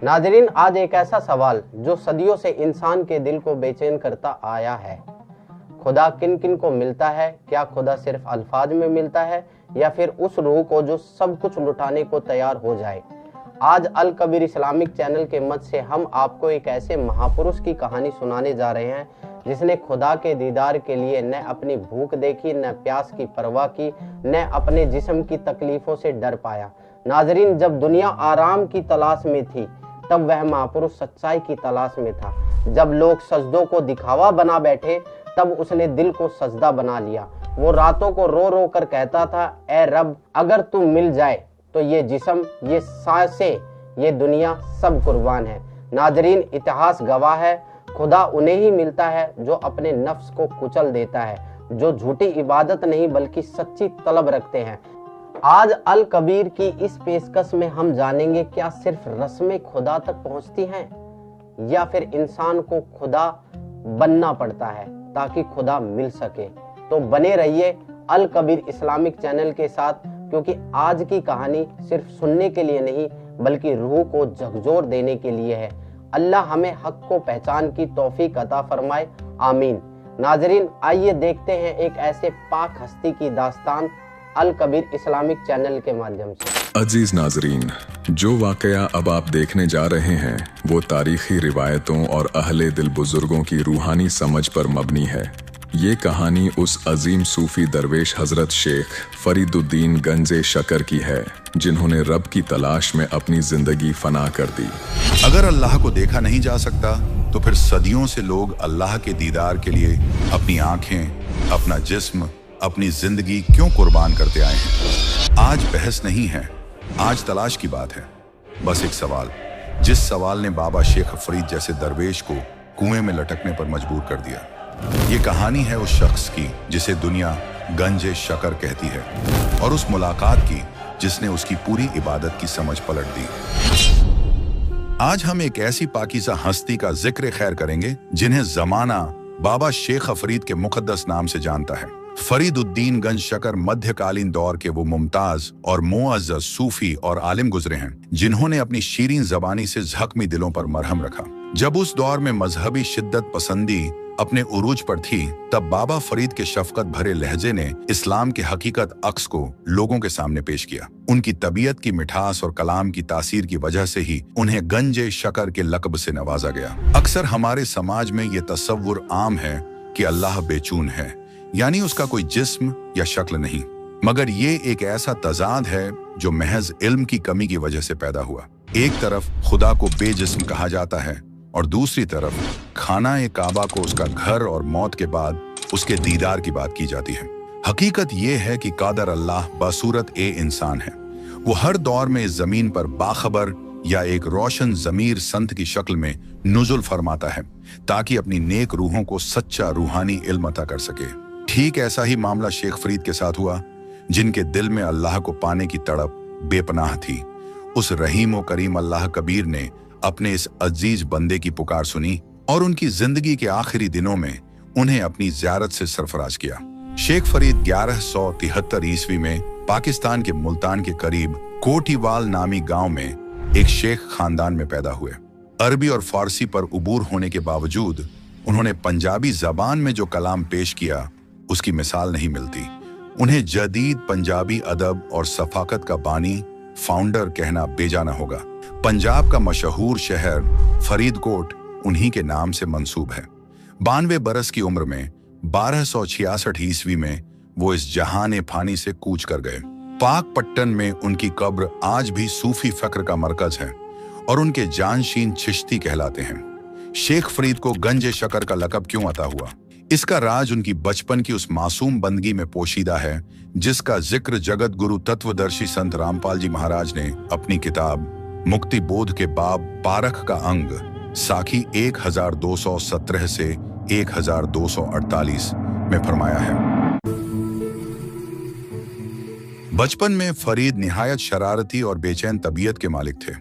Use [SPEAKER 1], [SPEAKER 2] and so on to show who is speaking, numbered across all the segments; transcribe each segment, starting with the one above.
[SPEAKER 1] नाज़रीन, आज एक ऐसा सवाल जो सदियों से इंसान के दिल को बेचैन करता आया है। खुदा किन किन को मिलता है? क्या खुदा सिर्फ अल्फाज में मिलता है या फिर उस रूह को जो सब कुछ लुटाने को तैयार हो जाए? आज अल कबीर इस्लामिक चैनल के मत से हम आपको एक ऐसे महापुरुष की कहानी सुनाने जा रहे हैं जिसने खुदा के दीदार के लिए न अपनी भूख देखी, न प्यास की परवाह की, न अपने जिस्म की तकलीफों से डर पाया। नाज़रीन, जब दुनिया आराम की तलाश में थी तब वह महापुरुष सच्चाई की तलाश में था। जब लोग सजदों को दिखावा बना बैठे तब उसने दिल को सजदा बना लिया। वो रातों को रो रो कर कहता था, ए रब, अगर तू मिल जाए तो ये जिस्म, ये सांसें, ये दुनिया सब कुर्बान है। नाज़रीन, इतिहास गवाह है, खुदा उन्हें ही मिलता है जो अपने नफ्स को कुचल देता है, जो झूठी इबादत नहीं बल्कि सच्ची तलब रखते हैं। आज अल कबीर की इस पेशकश में हम जानेंगे क्या सिर्फ रस्में खुदा तक पहुंचती हैं या फिर इंसान को खुदा बनना पड़ता है ताकि खुदा मिल सके। तो बने रहिए अल कबीर इस्लामिक चैनल के साथ, क्योंकि आज की कहानी सिर्फ सुनने के लिए नहीं बल्कि रूह को झकझोर देने के लिए है। अल्लाह हमें हक को पहचान की तौफीक अता फरमाए, आमीन। नाजरीन, आइए देखते हैं एक ऐसे पाक हस्ती की दास्तान अल कबीर इस्लामिक चैनल के माध्यम से।
[SPEAKER 2] अजीज नाजरीन, जो वाकया अब आप देखने जा रहे हैं वो तारीखी रिवायतों और अहले दिल बुजुर्गों की रूहानी समझ पर मबनी है। ये कहानी उस अजीम सूफी दरवेश हजरत शेख फरीदुद्दीन गंजे शकर की है जिन्होंने रब की तलाश में अपनी जिंदगी फना कर दी।
[SPEAKER 3] अगर अल्लाह को देखा नहीं जा सकता तो फिर सदियों से लोग अल्लाह के दीदार के लिए अपनी आंखें, अपना जिस्म, अपनी जिंदगी क्यों कुर्बान करते आए हैं? आज बहस नहीं है, आज तलाश की बात है। बस एक सवाल, जिस सवाल ने बाबा शेख फरीद जैसे दरवेश को कुएं में लटकने पर मजबूर कर दिया। ये कहानी है उस शख्स की जिसे दुनिया गंजे शकर कहती है और उस मुलाकात की जिसने उसकी पूरी इबादत की समझ पलट दी। आज हम एक ऐसी पाकीज़ा हस्ती का जिक्र खैर करेंगे जिन्हें जमाना बाबा शेख फरीद के मुकद्दस नाम से जानता है। फरीदुद्दीन गंज शकर मध्यकालीन दौर के वो मुमताज और मुअज़्ज़ज़ सूफी और आलिम गुजरे हैं जिन्होंने अपनी शीरीन ज़बानी से जख्मी दिलों पर मरहम रखा। जब उस दौर में मजहबी शिद्दत पसंदी अपने उरूज पर थी तब बाबा फरीद के शफकत भरे लहजे ने इस्लाम के हकीकत अक्स को लोगों के सामने पेश किया। उनकी तबीयत की मिठास और कलाम की तासीर की वजह से ही उन्हें गंजे शकर के लक़ब से नवाजा गया। अक्सर हमारे समाज में ये तसव्वुर आम है कि अल्लाह बेचून है, यानी उसका कोई जिस्म या शक्ल नहीं, मगर ये एक ऐसा तजाद है जो महज इल्म की कमी की वजह से पैदा हुआ। एक तरफ खुदा को बेजिस्म कहा जाता है और दूसरी तरफ खाना काबा को उसका घर और मौत के बाद उसके दीदार की बात की जाती है। हकीकत ये है कि कादर अल्लाह बासूरत इंसान है। वो हर दौर में इस जमीन पर बाखबर या एक रोशन जमीर संत की शक्ल में नुज़ुल फरमाता है ताकि अपनी नेक रूहों को सच्चा रूहानी इल्म अता कर सके। ठीक ऐसा ही मामला शेख फरीद के साथ हुआ, जिनके दिल में अल्लाह को पाने की तड़प बेपनाह थी। उस रहीम व करीम अल्लाह कबीर ने अपने इस अजीज बंदे की पुकार सुनी और उनकी जिंदगी के आखिरी दिनों में उन्हें अपनी ज़ियारत से सरफराज किया। शेख फरीद 1173 ईस्वी में पाकिस्तान के मुल्तान के करीब कोटीवाल नामी गांव में एक शेख खानदान में पैदा हुए। अरबी और फारसी पर उबूर होने के बावजूद उन्होंने पंजाबी जबान में जो कलाम पेश किया उसकी मिसाल नहीं मिलती। उन्हें जदीद पंजाबी अदब और सफाकत का बानी, फाउंडर कहना बेजाना होगा। पंजाब का मशहूर शहर फरीदकोट उन्हीं के नाम से मंसूब है। 92 बरस की उम्र में 1266 ईस्वी में वो इस जहान फानी से कूच कर गए। पाक पट्टन में उनकी कब्र आज भी सूफी फक्र का मरकज है और उनके जानशीन चिश्ती कहलाते हैं। शेख फरीद को गंजे शकर का लक़ब क्यों अता हुआ? इसका राज उनकी बचपन की उस मासूम बंदगी में पोशीदा है जिसका जिक्र जगत गुरु तत्वदर्शी संत रामपाल जी महाराज ने अपनी किताब मुक्ति बोध के बाब पारख का अंग साखी 1217 से 1248 में फरमाया है। बचपन में फरीद निहायत शरारती और बेचैन तबीयत के मालिक थे।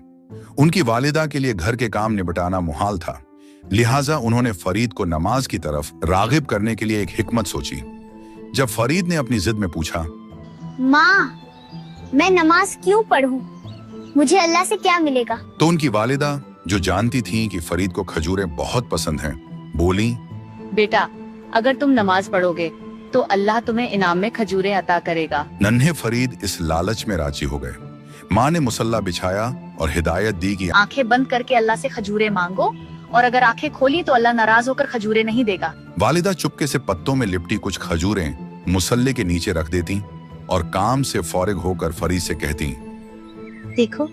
[SPEAKER 3] उनकी वालिदा के लिए घर के काम निपटाना मुहाल था, लिहाजा उन्होंने फरीद को नमाज की तरफ रागिब करने के लिए एक हिकमत सोची। जब फरीद ने अपनी जिद में पूछा,
[SPEAKER 4] माँ, मैं नमाज क्यों पढ़ूं? मुझे अल्लाह से क्या मिलेगा?
[SPEAKER 3] तो उनकी वालिदा जो जानती थीं कि फरीद को खजूरें बहुत पसंद हैं, बोली,
[SPEAKER 4] बेटा, अगर तुम नमाज पढ़ोगे तो अल्लाह तुम्हें इनाम में खजूरें अता करेगा।
[SPEAKER 3] नन्हे फरीद इस लालच में राजी हो गए। माँ ने मुसल्ला बिछाया और हिदायत दी कि
[SPEAKER 4] आंखें बंद करके अल्लाह से खजूरें मांगो, और अगर आंखें खोली तो अल्लाह नाराज होकर खजूरें नहीं देगा।
[SPEAKER 3] वालिदा चुपके से पत्तों में लिपटी कुछ खजूरें मुसल्ले के नीचे रख देती और काम से फौरिग होकर फरीद से कहती,
[SPEAKER 4] देखो,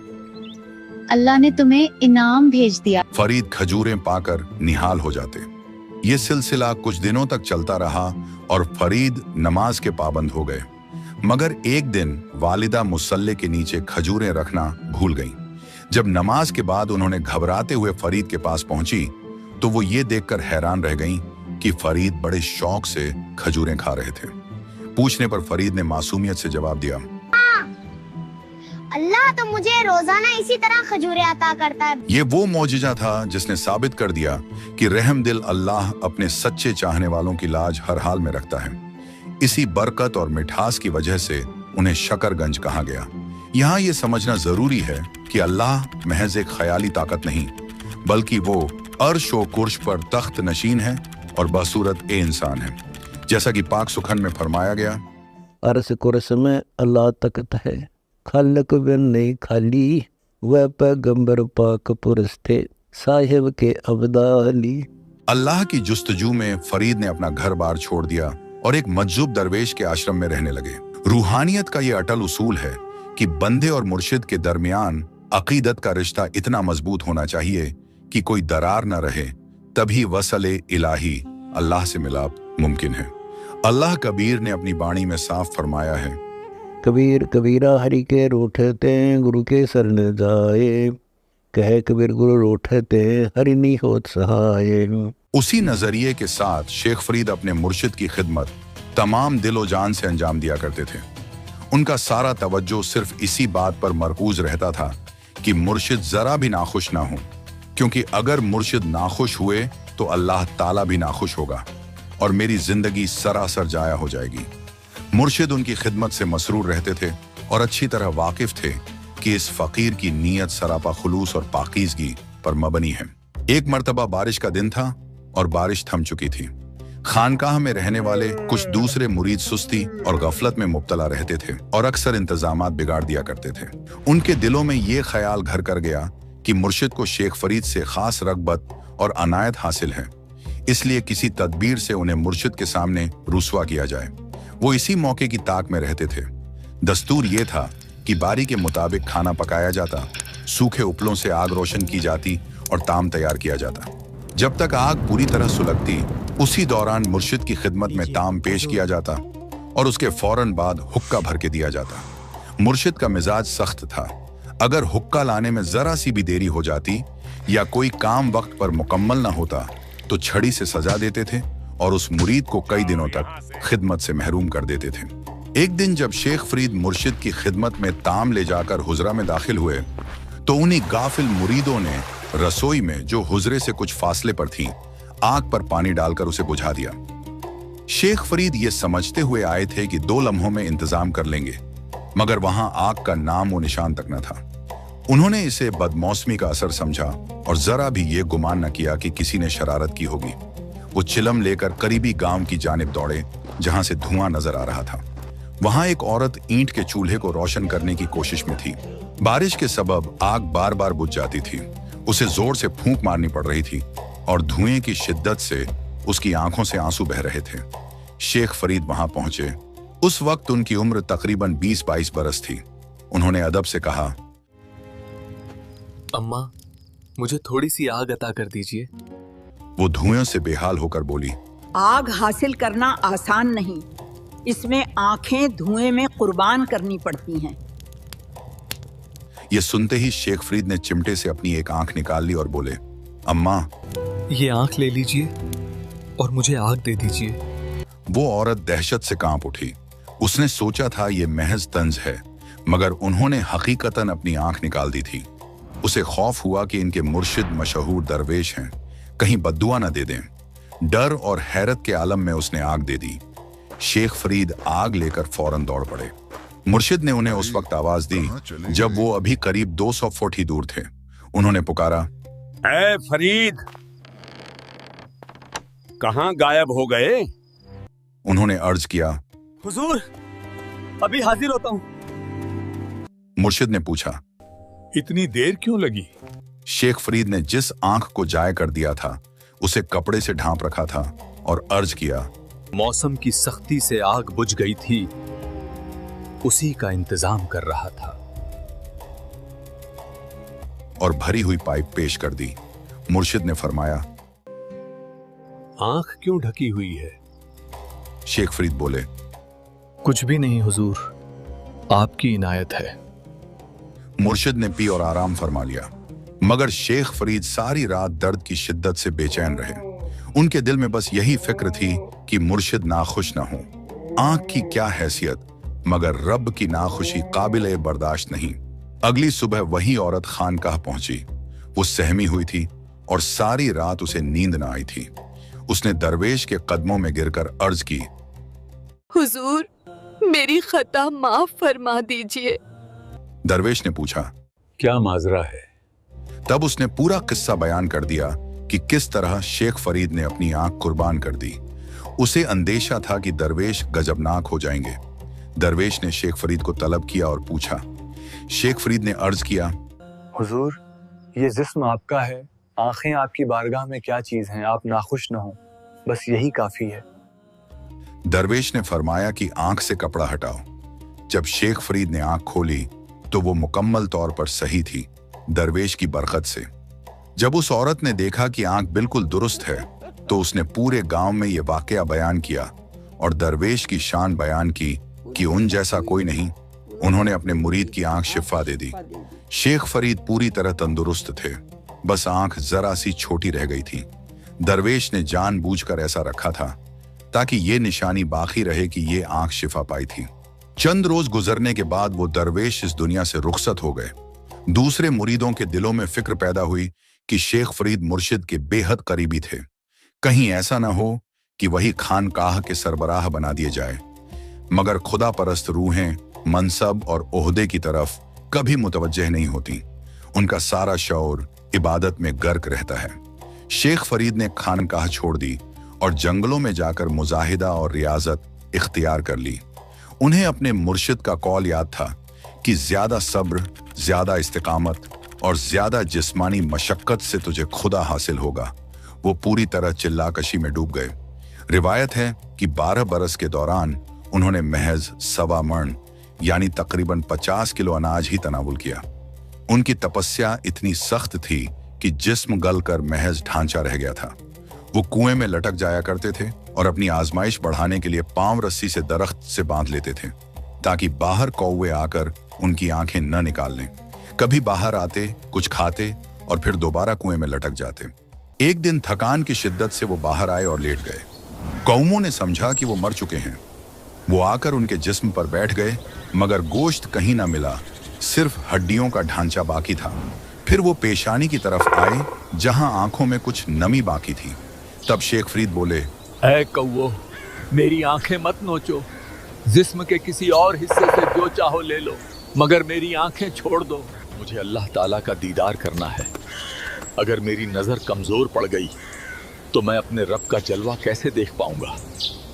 [SPEAKER 4] अल्लाह ने तुम्हें इनाम भेज दिया।
[SPEAKER 3] फरीद खजूरें पाकर निहाल हो जाते। ये सिलसिला कुछ दिनों तक चलता रहा और फरीद नमाज के पाबंद हो गए। मगर एक दिन वालिदा मुसल्ले के नीचे खजूरें रखना भूल गईं। जब नमाज के बाद उन्होंने घबराते हुए फरीद के पास पहुंची तो वो ये देखकर हैरान रह गईं कि फरीद बड़े शौक से खजूरें खा रहे थे। पूछने पर फरीद ने मासूमियत से जवाब दिया,
[SPEAKER 5] अल्लाह तो मुझे रोजाना इसी तरह खजूरें अता करता है।
[SPEAKER 3] ये वो मौजिजा था जिसने साबित कर दिया कि रहम दिल अल्लाह अपने सच्चे चाहने वालों की लाज हर हाल में रखता है। इसी बरकत और मिठास की वजह से उन्हें शकरगंज कहा गया। यहाँ ये समझना जरूरी है कि अल्लाह महज एक ख्याली ताकत नहीं, बल्कि वो अर्श व कुर्श पर तख्त नशीन है और बसूरत ए इंसान है। जैसा कि पाक सुखन में फरमाया गया,
[SPEAKER 6] अर्श कुर्श में अल्लाह तख्त है, खालक बिन नहीं खाली, वह पैगंबर पाक पुरुष थे, साहिब के अब्दाली।
[SPEAKER 3] अल्लाह की जुस्तजू में फरीद ने अपना घर बार छोड़ दिया और एक मज्जूब दरवेश के आश्रम में रहने लगे। रूहानियत का ये अटल उसूल है कि बंदे और मुर्शिद के दरमियान अकीदत का रिश्ता इतना मजबूत होना चाहिए कि कोई दरार न रहे, तभी वसले इलाही अल्लाह से मिलाप मुमकिन है। अल्लाह कबीर ने अपनी बाणी में साफ फरमाया है,
[SPEAKER 6] कबीर कबीरा हरि के रूठते गुरु के सर न जाए, कहे कबीर गुरु रूठते हरि नहीं होत सहाय।
[SPEAKER 3] उसी नजरिए के साथ शेख फरीद अपने मुर्शिद की खिदमत तमाम दिलो जान से अंजाम दिया करते थे। उनका सारा तवज्जो सिर्फ इसी बात पर मरकूज रहता था कि मुर्शिद जरा भी नाखुश ना हो, क्योंकि अगर मुर्शिद नाखुश हुए तो अल्लाह ताला भी नाखुश होगा और मेरी जिंदगी सरासर जाया हो जाएगी। मुर्शिद उनकी खिदमत से मसरूर रहते थे और अच्छी तरह वाकिफ थे कि इस फकीर की नीयत सरापा खुलूस और पाकीज़गी पर मबनी है। एक मर्तबा बारिश का दिन था और बारिश थम चुकी थी। खानकाह में रहने वाले कुछ दूसरे मुरीद सुस्ती और गफलत में मुब्तला रहते थे और अक्सर इंतजामात बिगाड़ दिया करते थे। उनके दिलों में ये ख्याल घर कर गया कि मुर्शिद को शेख फरीद से खास रगबत और अनायत हासिल है, इसलिए किसी तदबीर से उन्हें मुर्शिद के सामने रुस्वा किया जाए। वो इसी मौके की ताक में रहते थे। दस्तूर ये था कि बारी के मुताबिक खाना पकाया जाता, सूखे उपलों से आग रोशन की जाती और ताम तैयार किया जाता। जब तक आग पूरी तरह सुलगती, उसी दौरान मुर्शिद की खिदमत में ताम पेश किया जाता और उसके फौरन बाद हुक्का भर के दिया जाता। मुर्शिद का मिजाज सख्त था। अगर हुक्का लाने में जरा सी भी देरी हो जाती या कोई काम वक्त पर मुकम्मल ना होता तो छड़ी से सजा देते थे और उस मुरीद को कई दिनों तक खिदमत से महरूम कर देते थे। एक दिन जब शेख फरीद मुर्शिद की खिदमत में ताम ले जाकर हुजरा में दाखिल हुए तो उन्हीं गाफिल मुरीदों ने रसोई में, जो हुजरे से कुछ फासले पर थी, आग पर पानी डालकर उसे बुझा दिया। शेख फरीद ये समझते हुए आए थे कि 2 लम्हों में इंतजाम कर लेंगे, मगर वहां आग का नाम व निशान तक न था। उन्होंने इसे बदमौसमी का असर समझा और जरा भी ये गुमान न किया कि किसी ने शरारत की होगी। वो चिलम लेकर करीबी गांव की जानिब दौड़े जहां से धुआं नजर आ रहा था। वहां एक औरत ईंट के चूल्हे को रोशन करने की कोशिश में थी। बारिश के सबब आग बार बार बुझ जाती थी। उसे जोर से फूंक मारनी पड़ रही थी और धुएं की शिद्दत से उसकी आंखों से आंसू बह रहे थे। शेख फरीद वहां पहुंचे। उस वक्त उनकी उम्र तकरीबन 20-22 बरस थी। उन्होंने अदब से कहा,
[SPEAKER 7] अम्मा, मुझे थोड़ी सी आग अता कर दीजिए।
[SPEAKER 3] वो धुएं से बेहाल होकर बोली,
[SPEAKER 8] आग हासिल करना आसान नहीं, इसमें आंखें धुएं में कुर्बान करनी पड़ती हैं।
[SPEAKER 3] ये सुनते ही शेख फरीद ने चिमटे से अपनी एक आंख निकाल ली और बोले, अम्मा,
[SPEAKER 7] ये आंख ले लीजिए और मुझे आग दे दीजिए।
[SPEAKER 3] वो औरत दहशत से कांप उठी। उसने सोचा था ये महज तंज है, मगर उन्होंने हकीकतन अपनी आंख निकाल दी थी। उसे खौफ हुआ कि इनके मुर्शिद मशहूर दरवेश हैं, कहीं बद्दुआ न दे दें। डर और हैरत के आलम में उसने आग दे दी। शेख फरीद आग लेकर फौरन दौड़ पड़े। मुर्शिद ने उन्हें उस वक्त आवाज दी जब वो अभी करीब 200 फुट ही दूर थे। उन्होंने पुकारा,
[SPEAKER 9] ऐ फरीद, कहाँ गायब हो गए?
[SPEAKER 3] उन्होंने अर्ज किया।
[SPEAKER 7] हुजूर, अभी हाजिर होता हूँ।
[SPEAKER 3] मुर्शिद ने पूछा,
[SPEAKER 9] इतनी देर क्यों लगी?
[SPEAKER 3] शेख फरीद ने जिस आंख को जाय कर दिया था उसे कपड़े से ढांप रखा था और अर्ज किया,
[SPEAKER 7] मौसम की सख्ती से आग बुझ गई थी, उसी का इंतजाम कर रहा था।
[SPEAKER 3] और भरी हुई पाइप पेश कर दी। मुर्शिद ने फरमाया,
[SPEAKER 7] आंख क्यों ढकी हुई है?
[SPEAKER 3] शेख फरीद बोले,
[SPEAKER 7] कुछ भी नहीं हुजूर, आपकी इनायत है।
[SPEAKER 3] मुर्शिद ने पी और आराम फरमा लिया। मगर शेख फरीद सारी रात दर्द की शिद्दत से बेचैन रहे। उनके दिल में बस यही फिक्र थी कि मुर्शिद नाखुश ना हो। आंख की क्या हैसियत, मगर रब की नाखुशी काबिल बर्दाश्त नहीं। अगली सुबह वही औरत खानकाह पहुंची। वो सहमी हुई थी और सारी रात उसे नींद न आई थी। उसने दरवेश के कदमों में गिरकर अर्ज की,
[SPEAKER 10] हुजूर, मेरी खता माफ फरमा दीजिए।
[SPEAKER 3] दरवेश ने पूछा,
[SPEAKER 7] क्या माजरा है?
[SPEAKER 3] तब उसने पूरा किस्सा बयान कर दिया कि किस तरह शेख फरीद ने अपनी आंख कुर्बान कर दी। उसे अंदेशा था कि दरवेश गजबनाक हो जाएंगे। दरवेश ने शेख फरीद को तलब किया और पूछा। शेख फरीद ने अर्ज किया,
[SPEAKER 7] हुजूर, ये जिस्म आपका है, आंखें आपकी बारगाह में क्या चीज हैं, आप नाखुश न हो, बस यही काफी है।
[SPEAKER 3] दरवेश ने फरमाया कि आंख से कपड़ा हटाओ। जब शेख फरीद ने आंख खोली तो वो मुकम्मल तौर पर सही थी, दरवेश की बरकत से। जब उस औरत ने देखा कि आंख बिल्कुल दुरुस्त है तो उसने पूरे गांव में ये वाकया बयान किया और दरवेश की शान बयान की कि उन जैसा कोई नहीं। उन्होंने अपने मुरीद की आंख शिफा दे दी। शेख फरीद पूरी तरह तंदुरुस्त थे, बस आंख जरा सी छोटी रह गई थी। दरवेश ने जानबूझकर ऐसा रखा था ताकि ये निशानी बाकी रहे कि ये आंख शिफा पाई थी। चंद रोज गुजरने के बाद वो दरवेश इस दुनिया से रुखसत हो गए। दूसरे मुरीदों के दिलों में फिक्र पैदा हुई कि शेख फरीद मुर्शिद के बेहद करीबी थे। कहीं ऐसा ना हो कि वही खानकाह के सरबराह बना दिए जाए। मगर खुदा परस्त रूहें मनसब और ओहदे की तरफ कभी मुतवज्जह नहीं होती। उनका सारा शौर इबादत में गर्क रहता है। शेख फरीद ने खानकाह छोड़ दी और जंगलों में जाकर मुजाहिदा और रियाजत इख्तियार कर ली। उन्हें अपने मुर्शिद का कौल याद था कि ज्यादा सब्र, ज्यादा इस्तिकामत और ज्यादा जिस्मानी मशक्कत से तुझे खुदा हासिल होगा। वो पूरी तरह चिल्लाकशी में डूब गए। रिवायत है कि 12 बरस के दौरान उन्होंने महज 1.25 मण यानी तकरीबन 50 किलो अनाज ही तनावुल किया। उनकी तपस्या इतनी सख्त थी कि जिस्म गलकर महज ढांचा रह गया था। वो कुएं में लटक जाया करते थे और अपनी आजमाइश बढ़ाने के लिए पांव रस्सी से दरख्त से बांध लेते थे ताकि बाहर कौवे आकर उनकी आंखें न निकाल लें। कभी बाहर आते, कुछ खाते और फिर दोबारा कुएं में लटक जाते। एक दिन थकान की शिद्दत से वो बाहर आए और लेट गए। कौमों ने समझा कि वो मर चुके हैं। वो आकर उनके जिस्म पर बैठ गए, मगर गोश्त कहीं ना मिला, सिर्फ हड्डियों का ढांचा बाकी था। फिर वो पेशानी की तरफ आए जहां आंखों में कुछ नमी बाकी थी। तब शेख फरीद बोले,
[SPEAKER 7] ऐ कौवो, मेरी आंखें मत नोचो, जिस्म के किसी और हिस्से से जो चाहो ले लो, मगर मेरी आंखें छोड़ दो। मुझे अल्लाह ताला का दीदार करना है। अगर मेरी नजर कमजोर पड़ गई तो मैं अपने रब का जलवा कैसे देख पाऊंगा।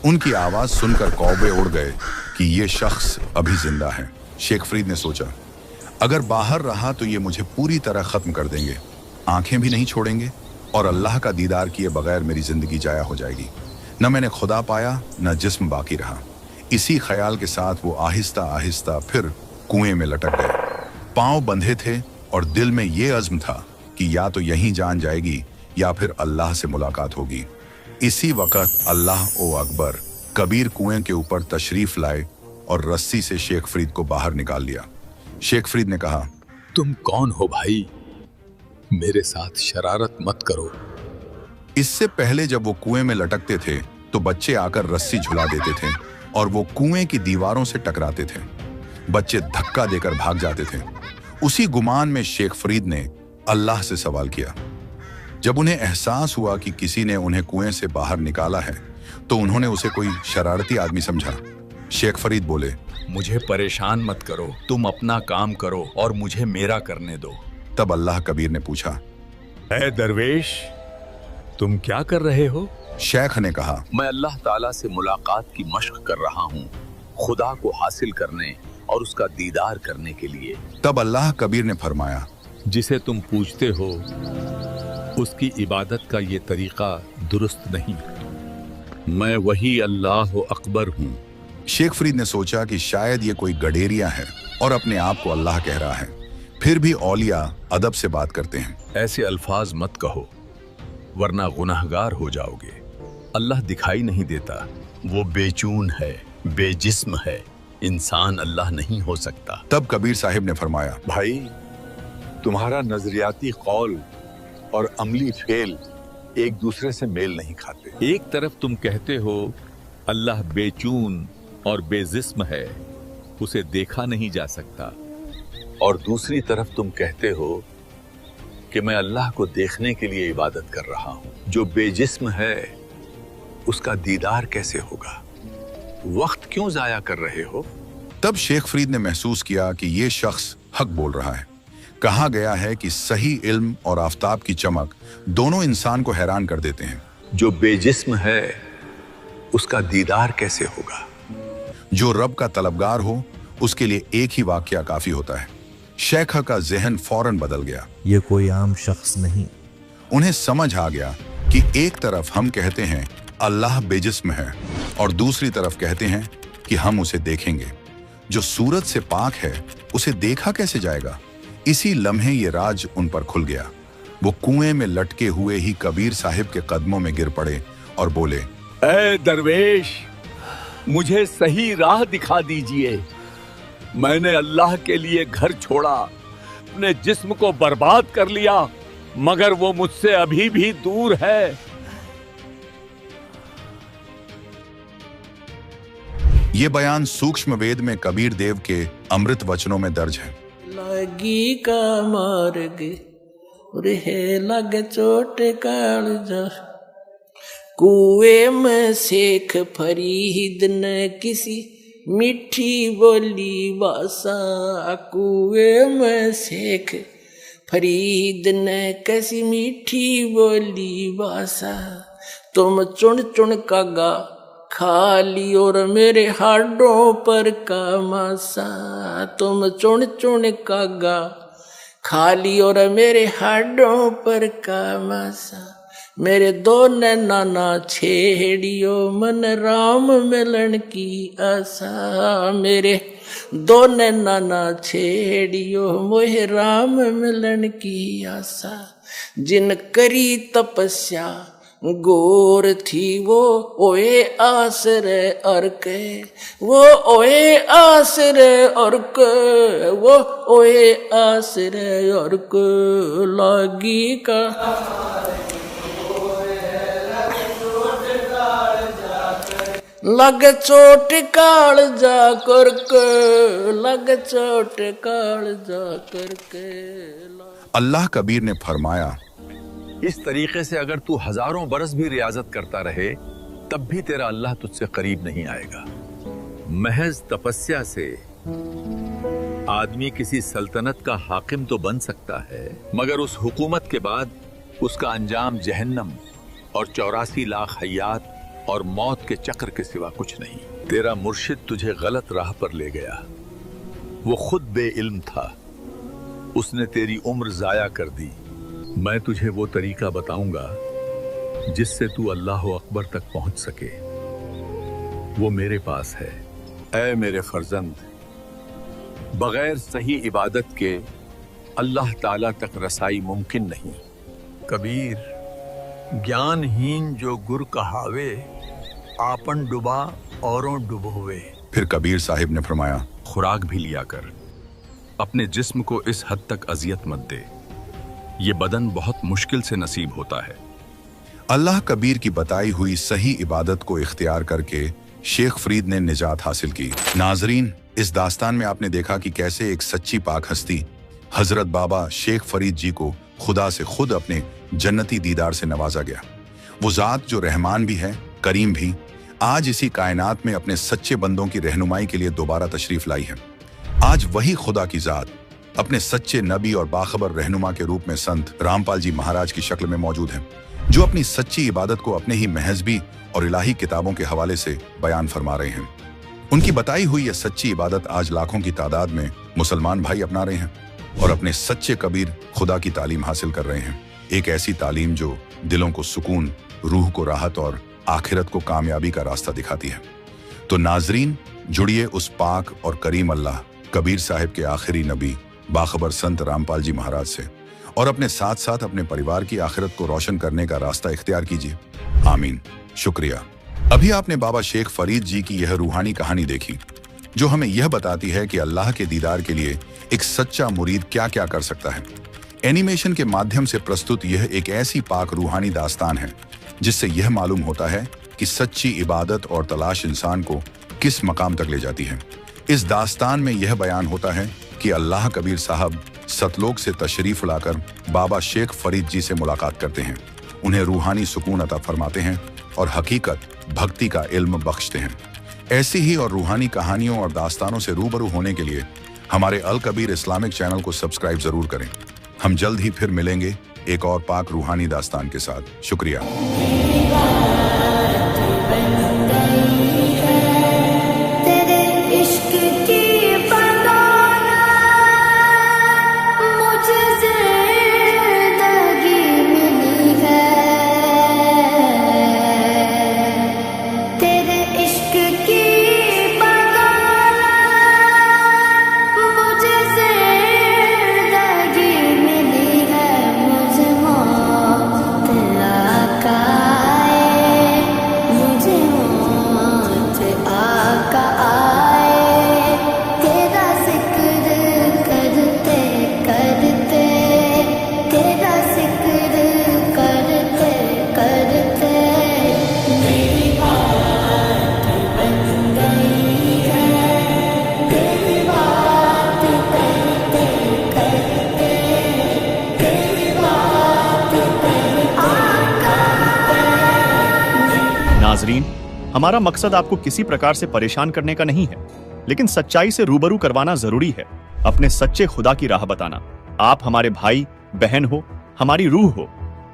[SPEAKER 3] उनकी आवाज सुनकर कौवे उड़ गए कि ये शख्स अभी जिंदा है। शेख फरीद ने सोचा, अगर बाहर रहा तो ये मुझे पूरी तरह खत्म कर देंगे, आंखें भी नहीं छोड़ेंगे और अल्लाह का दीदार किए बगैर मेरी जिंदगी जाया हो जाएगी। न मैंने खुदा पाया, न जिस्म बाकी रहा। इसी ख्याल के साथ वो आहिस्ता आहिस्ता फिर कुएं में लटक गए। पांव बंधे थे और दिल में ये अज़्म था कि या तो यहीं जान जाएगी या फिर अल्लाह से मुलाकात होगी। इसी वक्त अल्लाह ओ अकबर कबीर कुएं के ऊपर तशरीफ लाए और रस्सी से शेख फरीद को बाहर निकाल लिया। शेख फरीद ने कहा,
[SPEAKER 7] तुम कौन हो भाई? मेरे साथ शरारत मत करो।
[SPEAKER 3] इससे पहले जब वो कुएं में लटकते थे तो बच्चे आकर रस्सी झुला देते थे और वो कुएं की दीवारों से टकराते थे। बच्चे धक्का देकर भाग जाते थे। उसी गुमान में शेख फरीद ने अल्लाह से सवाल किया। जब उन्हें एहसास हुआ कि किसी ने उन्हें कुएं से बाहर निकाला है तो उन्होंने उसे कोई शरारती आदमी समझा। शेख फरीद बोले,
[SPEAKER 7] मुझे परेशान मत करो, तुम अपना काम करो और मुझे मेरा करने दो।
[SPEAKER 3] तब अल्लाह कबीर ने पूछा,
[SPEAKER 9] ए दरवेश, तुम क्या कर रहे हो?
[SPEAKER 3] शेख ने कहा,
[SPEAKER 7] मैं अल्लाह ताला से मुलाकात की मशक कर रहा हूँ, खुदा को हासिल करने और उसका दीदार करने के लिए।
[SPEAKER 3] तब अल्लाह कबीर ने फरमाया,
[SPEAKER 7] जिसे तुम पूछते हो उसकी इबादत का ये तरीका दुरुस्त नहीं। मैं वही अल्लाह अकबर हूँ।
[SPEAKER 3] शेख फरीद ने सोचा कि शायद ये कोई गडेरिया है और अपने आप को अल्लाह कह रहा है। फिर भी औलिया अदब से बात करते हैं।
[SPEAKER 7] ऐसे अल्फाज मत कहो वरना गुनाहगार हो जाओगे। अल्लाह दिखाई नहीं देता, वो बेचून है, बेजिस्म है। इंसान अल्लाह नहीं हो सकता।
[SPEAKER 3] तब कबीर साहिब ने फरमाया,
[SPEAKER 9] भाई, तुम्हारा नजरियाती कौल और अमली फेल एक दूसरे से मेल नहीं खाते।
[SPEAKER 7] एक तरफ तुम कहते हो अल्लाह बेचून और बेजिस्म है, उसे देखा नहीं जा सकता, और दूसरी तरफ तुम कहते हो कि मैं अल्लाह को देखने के लिए इबादत कर रहा हूं। जो बेजिस्म है उसका दीदार कैसे होगा? वक्त क्यों जाया कर रहे हो?
[SPEAKER 3] तब शेख फरीद ने महसूस किया कि ये शख्स हक बोल रहा है। कहा गया है कि सही इल्म और आफताब की चमक दोनों इंसान को हैरान कर देते हैं।
[SPEAKER 7] जो बेजिस्म है उसका दीदार कैसे होगा?
[SPEAKER 3] जो रब का तलबगार हो उसके लिए एक ही वाकया काफी होता है। शेख का जहन फौरन बदल गया।
[SPEAKER 11] ये कोई आम शख्स नहीं।
[SPEAKER 3] उन्हें समझ आ गया कि एक तरफ हम कहते हैं अल्लाह बेजिस्म है और दूसरी तरफ कहते हैं कि हम उसे देखेंगे। जो सूरत से पाक है उसे देखा कैसे जाएगा? इसी लम्हे ये राज उन पर खुल गया। वो कुएं में लटके हुए ही कबीर साहिब के कदमों में गिर पड़े और बोले,
[SPEAKER 7] ए दरवेश, मुझे सही राह दिखा दीजिए। मैंने अल्लाह के लिए घर छोड़ा, अपने जिस्म को बर्बाद कर लिया, मगर वो मुझसे अभी भी दूर है।
[SPEAKER 3] ये बयान सूक्ष्म वेद में कबीर देव के अमृत वचनों में दर्ज है।
[SPEAKER 6] लगी का मार्ग रहे लग चोट काल जा, कुएं में शेख फरीद ने किसी मीठी बोली भाषा। कुएं में शेख फरीद ने कैसी मीठी बोली भाषा। तुम चुन चुन का गा खाली और मेरे हाडों पर का मासा। तुम चुन चुन का गा खाली और मेरे हाडों पर का मासा। मेरे दो नाना छेड़ियो मन राम मिलन की आशा। मेरे दो नाना छेड़ियो मोहे राम मिलन की आशा। जिन करी तपस्या गोर थी वो ओए आसरे अर्के। वो ओए आसरे अर्के। वो ओए आसरे अर्के। लागी का लग चोट काल जा करके। लग चोट काल जा करके।
[SPEAKER 3] अल्लाह कबीर ने फरमाया,
[SPEAKER 7] इस तरीके से अगर तू हजारों बरस भी रियाजत करता रहे तब भी तेरा अल्लाह तुझसे करीब नहीं आएगा। महज तपस्या से आदमी किसी सल्तनत का हाकिम तो बन सकता है, मगर उस हुकूमत के बाद उसका अंजाम जहन्नम और 84 लाख हयात और मौत के चक्र के सिवा कुछ नहीं। तेरा मुर्शिद तुझे गलत राह पर ले गया। वो खुद बेइल्म था, उसने तेरी उम्र जाया कर दी। मैं तुझे वो तरीका बताऊंगा जिससे तू अल्लाह अकबर तक पहुंच सके। वो मेरे पास है। ऐ मेरे फर्जंद, बगैर सही इबादत के अल्लाह ताला तक रसाई मुमकिन नहीं। कबीर, ज्ञानहीन जो गुर कहावे, आपन डुबा औरों डुबोवे।
[SPEAKER 3] फिर कबीर साहिब ने फरमाया,
[SPEAKER 2] खुराक भी लिया कर, अपने जिस्म को इस हद तक अजियत मत दे। ये बदन बहुत मुश्किल से नसीब होता है।
[SPEAKER 3] अल्लाह कबीर की बताई हुई सही इबादत को इख्तियार करके शेख फरीद ने निजात हासिल की। नाजरीन, इस दास्तान में आपने देखा कि कैसे एक सच्ची पाक हस्ती हजरत बाबा शेख फरीद जी को खुदा से खुद अपने जन्नती दीदार से नवाजा गया। वो जात जो रहमान भी है, करीम भी, आज इसी कायनात में अपने सच्चे बंदों की रहनुमाई के लिए दोबारा तशरीफ लाई है। आज वही खुदा की जात अपने सच्चे नबी और बाखबर रहनुमा के रूप में संत रामपाल जी महाराज की शक्ल में मौजूद हैं, जो अपनी सच्ची इबादत को अपने ही महज़बी और इलाही किताबों के हवाले से बयान फरमा रहे हैं। उनकी बताई हुई यह सच्ची इबादत आज लाखों की तादाद में मुसलमान भाई अपना रहे हैं और अपने सच्चे कबीर खुदा की तालीम हासिल कर रहे हैं। एक ऐसी तालीम जो दिलों को सुकून, रूह को राहत और आखिरत को कामयाबी का रास्ता दिखाती है। तो नाजरीन, जुड़िए उस पाक और करीम अल्लाह कबीर साहिब के आखिरी नबी बाखबर संत रामपाल जी महाराज से और अपने साथ साथ अपने परिवार की आखिरत को रोशन करने का रास्ता इख्तियार कीजिए। आमीन। शुक्रिया। अभी आपने बाबा शेख फरीद जी की यह रूहानी कहानी देखी, जो हमें यह बताती है कि अल्लाह के दीदार के लिए एक सच्चा मुरीद क्या क्या कर सकता है। एनिमेशन के माध्यम से प्रस्तुत यह एक ऐसी पाक रूहानी दास्तान है जिससे यह मालूम होता है कि सच्ची इबादत और तलाश इंसान को किस मकाम तक ले जाती है। इस दास्तान में यह बयान होता है कि अल्लाह कबीर साहब सतलोक से तशरीफ लाकर बाबा शेख फरीद जी से मुलाकात करते हैं, उन्हें रूहानी सुकून अता फरमाते हैं और हकीकत भक्ति का इल्म बख्शते हैं। ऐसी ही और रूहानी कहानियों और दास्तानों से रूबरू होने के लिए हमारे अल कबीर इस्लामिक चैनल को सब्सक्राइब जरूर करें। हम जल्द ही फिर मिलेंगे एक और पाक रूहानी दास्तान के साथ। शुक्रिया।
[SPEAKER 12] नाजरीन, हमारा मकसद आपको किसी प्रकार से परेशान करने का नहीं है, लेकिन सच्चाई से रूबरू करवाना जरूरी है। अपने सच्चे खुदा की राह बताना। आप हमारे भाई बहन हो, हमारी रूह हो,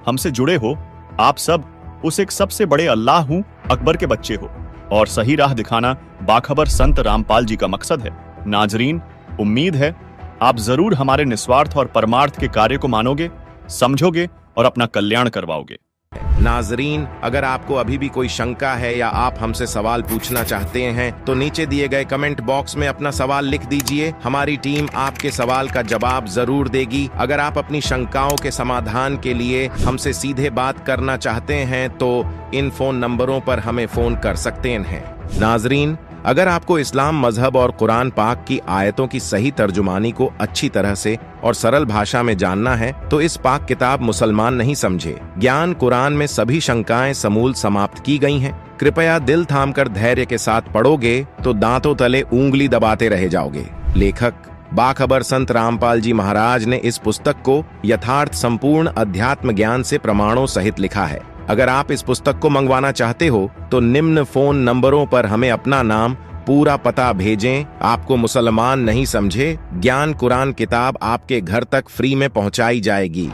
[SPEAKER 12] हमसे जुड़े हो। आप सब उस एक सबसे बड़े अल्लाह हूं अकबर के बच्चे हो, और सही राह दिखाना बाखबर संत रामपाल जी का मकसद है। नाजरीन, उम्मीद है आप जरूर हमारे निस्वार्थ और परमार्थ के कार्य को मानोगे, समझोगे और अपना कल्याण करवाओगे।
[SPEAKER 13] नाजरीन, अगर आपको अभी भी कोई शंका है या आप हमसे सवाल पूछना चाहते हैं तो नीचे दिए गए कमेंट बॉक्स में अपना सवाल लिख दीजिए। हमारी टीम आपके सवाल का जवाब जरूर देगी। अगर आप अपनी शंकाओं के समाधान के लिए हमसे सीधे बात करना चाहते हैं तो इन फोन नंबरों पर हमें फोन कर सकते हैं। नाजरीन, अगर आपको इस्लाम मजहब और कुरान पाक की आयतों की सही तर्जुमानी को अच्छी तरह से और सरल भाषा में जानना है तो इस पाक किताब मुसलमान नहीं समझे ज्ञान कुरान में सभी शंकाएं समूल समाप्त की गई हैं। कृपया दिल थामकर धैर्य के साथ पढ़ोगे तो दांतों तले उंगली दबाते रह जाओगे। लेखक बाखबर संत रामपाल जी महाराज ने इस पुस्तक को यथार्थ संपूर्ण अध्यात्म ज्ञान से प्रमाणों सहित लिखा है। अगर आप इस पुस्तक को मंगवाना चाहते हो तो निम्न फोन नंबरों पर हमें अपना नाम, पूरा पता भेजें। आपको मुसलमान नहीं समझे ज्ञान कुरान किताब आपके घर तक फ्री में पहुंचाई जाएगी।